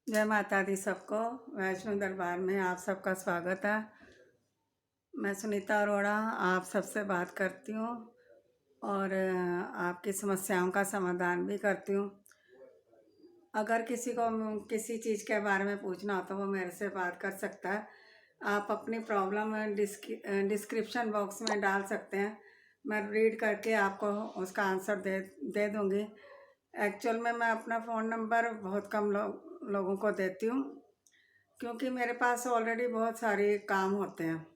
जय माता दी सबको। वैष्णो दरबार में आप सबका स्वागत है। मैं सुनीता अरोड़ा आप सबसे बात करती हूँ और आपकी समस्याओं का समाधान भी करती हूँ। अगर किसी को किसी चीज़ के बारे में पूछना हो तो वो मेरे से बात कर सकता है। आप अपनी प्रॉब्लम डिस्क्रिप्शन बॉक्स में डाल सकते हैं, मैं रीड करके आपको उसका आंसर दे दे दूँगी। एक्चुअल में मैं अपना फ़ोन नंबर बहुत कम लोगों को देती हूँ, क्योंकि मेरे पास ऑलरेडी बहुत सारे काम होते हैं।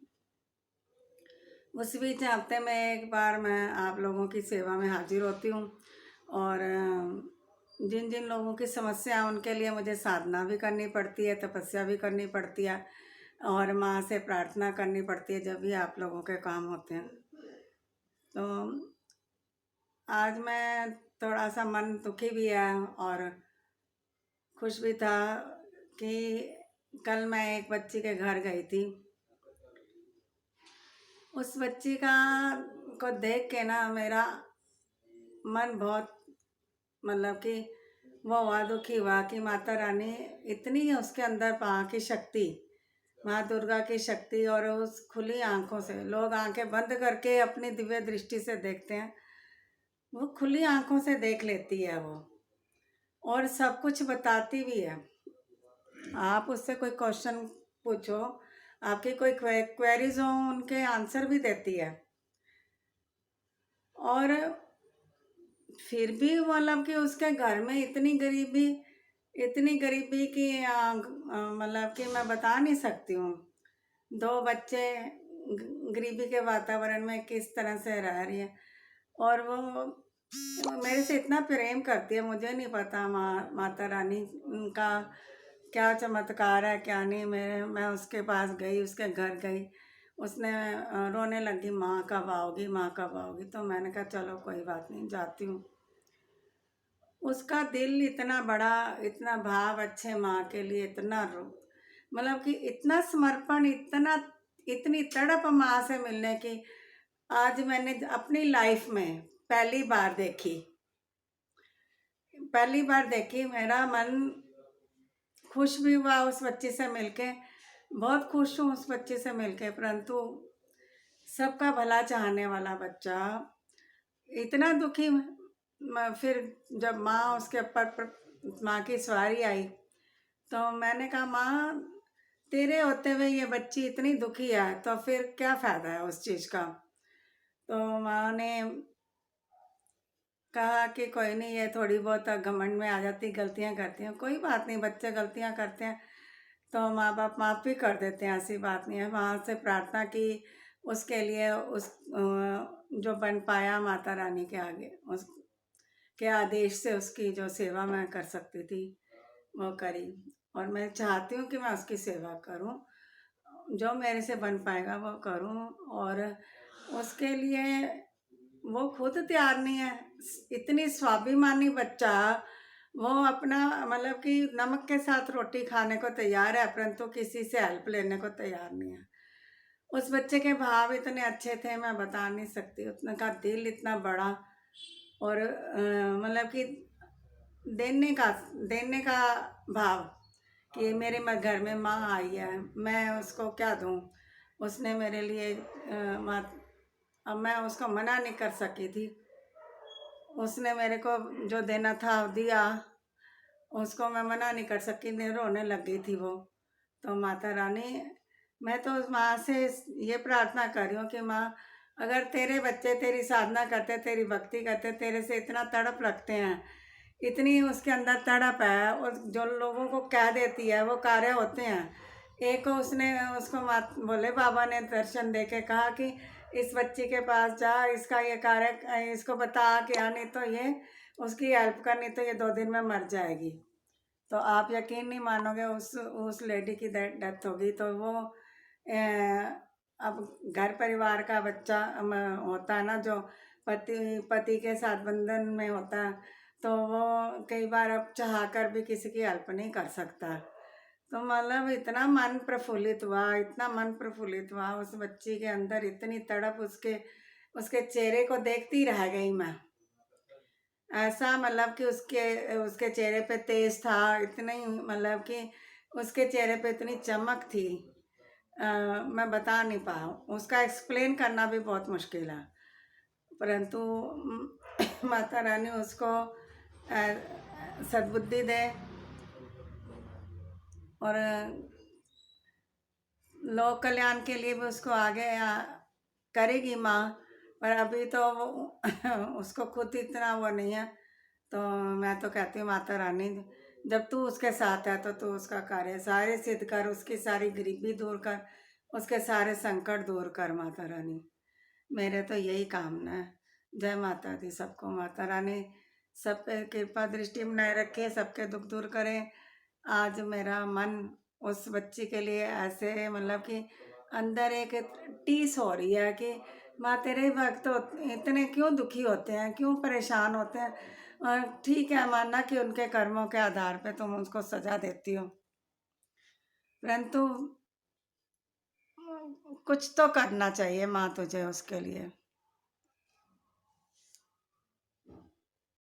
उस बीच हफ्ते में एक बार मैं आप लोगों की सेवा में हाजिर होती हूँ और जिन जिन लोगों की समस्या है उनके लिए मुझे साधना भी करनी पड़ती है, तपस्या भी करनी पड़ती है और माँ से प्रार्थना करनी पड़ती है जब भी आप लोगों के काम होते हैं। तो आज मैं थोड़ा सा मन दुखी भी है और खुश भी था कि कल मैं एक बच्ची के घर गई थी। उस बच्ची को देख के ना मेरा मन बहुत मतलब कि वो हुआ, दुखी हुआ कि माता रानी इतनी है उसके अंदर, माँ की शक्ति, माँ दुर्गा की शक्ति। और उस खुली आंखों से, लोग आंखें बंद करके अपनी दिव्य दृष्टि से देखते हैं, वो खुली आंखों से देख लेती है वो, और सब कुछ बताती भी है। आप उससे कोई क्वेश्चन पूछो, आपकी कोई क्वेरीज हो, उनके आंसर भी देती है। और फिर भी मतलब कि उसके घर में इतनी गरीबी कि मतलब कि मैं बता नहीं सकती हूँ। दो बच्चे गरीबी के वातावरण में किस तरह से रह रही है, और वो मेरे से इतना प्रेम करती है। मुझे नहीं पता माता रानी का क्या चमत्कार है क्या नहीं। मैं उसके पास गई, उसके घर गई, उसने रोने लगी, माँ कब आओगी, माँ कब आओगी। तो मैंने कहा चलो कोई बात नहीं, जाती हूँ। उसका दिल इतना बड़ा, इतना भाव अच्छे माँ के लिए, इतना मतलब कि इतना समर्पण, इतनी तड़प माँ से मिलने की आज मैंने अपनी लाइफ में पहली बार देखी। मेरा मन खुश भी हुआ उस बच्चे से मिलके, बहुत खुश हूँ उस बच्चे से मिलके। परंतु सबका भला चाहने वाला बच्चा इतना दुखी। फिर जब माँ उसके ऊपर माँ की सवारी आई तो मैंने कहा, माँ तेरे होते हुए ये बच्ची इतनी दुखी है तो फिर क्या फ़ायदा है उस चीज़ का। तो माँ ने कहा कि कोई नहीं, ये थोड़ी बहुत घमंड में आ जाती, गलतियाँ करती हैं, कोई बात नहीं, बच्चे गलतियाँ करते हैं तो माँ बाप माफ़ भी कर देते हैं, ऐसी बात नहीं है। वहाँ से प्रार्थना की उसके लिए, उस जो बन पाया माता रानी के आगे, उस के आदेश से उसकी जो सेवा मैं कर सकती थी वो करी। और मैं चाहती हूँ कि मैं उसकी सेवा करूँ, जो मेरे से बन पाएगा वो करूँ। और उसके लिए वो खुद तैयार नहीं है। इतनी स्वाभिमानी बच्चा, वो अपना मतलब कि नमक के साथ रोटी खाने को तैयार है, परंतु किसी से हेल्प लेने को तैयार नहीं है। उस बच्चे के भाव इतने अच्छे थे, मैं बता नहीं सकती। उसका दिल इतना बड़ा, और मतलब कि देने का भाव कि मेरे घर में माँ आई है, मैं उसको क्या दूँ। उसने मेरे लिए अब मैं उसको मना नहीं कर सकी थी। उसने मेरे को जो देना था दिया, उसको मैं मना नहीं कर सकी, नहीं, रोने लग गई थी वो। तो माता रानी, मैं तो माँ से ये प्रार्थना कर रही हूँ कि माँ, अगर तेरे बच्चे तेरी साधना करते, तेरी भक्ति करते, तेरे से इतना तड़प रखते हैं, इतनी उसके अंदर तड़प है, और जो लोगों को कह देती है वो कार्य होते हैं। एक उसने उसको भोले बाबा ने दर्शन दे के कहा कि इस बच्ची के पास जा, इसका ये कार्य इसको बता कि नहीं तो ये उसकी हेल्प करनी, तो ये 2 दिन में मर जाएगी। तो आप यकीन नहीं मानोगे, उस लेडी की डेथ हो गई। तो वो अब घर परिवार का बच्चा होता है ना, जो पति के साथ बंधन में होता है, तो वो कई बार अब चाह कर भी किसी की हेल्प नहीं कर सकता। तो मतलब इतना मन प्रफुल्लित हुआ, इतना मन प्रफुल्लित हुआ उस बच्ची के अंदर, इतनी तड़प, उसके उसके चेहरे को देखती रह गई मैं। ऐसा मतलब कि उसके उसके चेहरे पे तेज था, इतनी मतलब कि उसके चेहरे पे इतनी चमक थी। मैं बता नहीं पाऊँ, उसका एक्सप्लेन करना भी बहुत मुश्किल है। परंतु माता रानी उसको सद्बुद्धि दे और लोक कल्याण के लिए भी उसको आगे करेगी माँ। पर अभी तो उसको खुद इतना वो नहीं है। तो मैं तो कहती हूँ माता रानी, जब तू उसके साथ है तो तू उसका कार्य सारे सिद्ध कर, उसकी सारी गरीबी दूर कर, उसके सारे संकट दूर कर माता रानी। मेरे तो यही कामना है। जय माता दी सबको। माता रानी सब पे कृपा दृष्टि बनाए रखे, सबके दुख दूर करे। आज मेरा मन उस बच्ची के लिए ऐसे मतलब कि अंदर एक टीस हो रही है कि माँ तेरे भक्त तो इतने क्यों दुखी होते हैं, क्यों परेशान होते हैं। और ठीक है, मानना कि उनके कर्मों के आधार पे तुम उसको सजा देती हो, परंतु कुछ तो करना चाहिए माँ तुझे उसके लिए।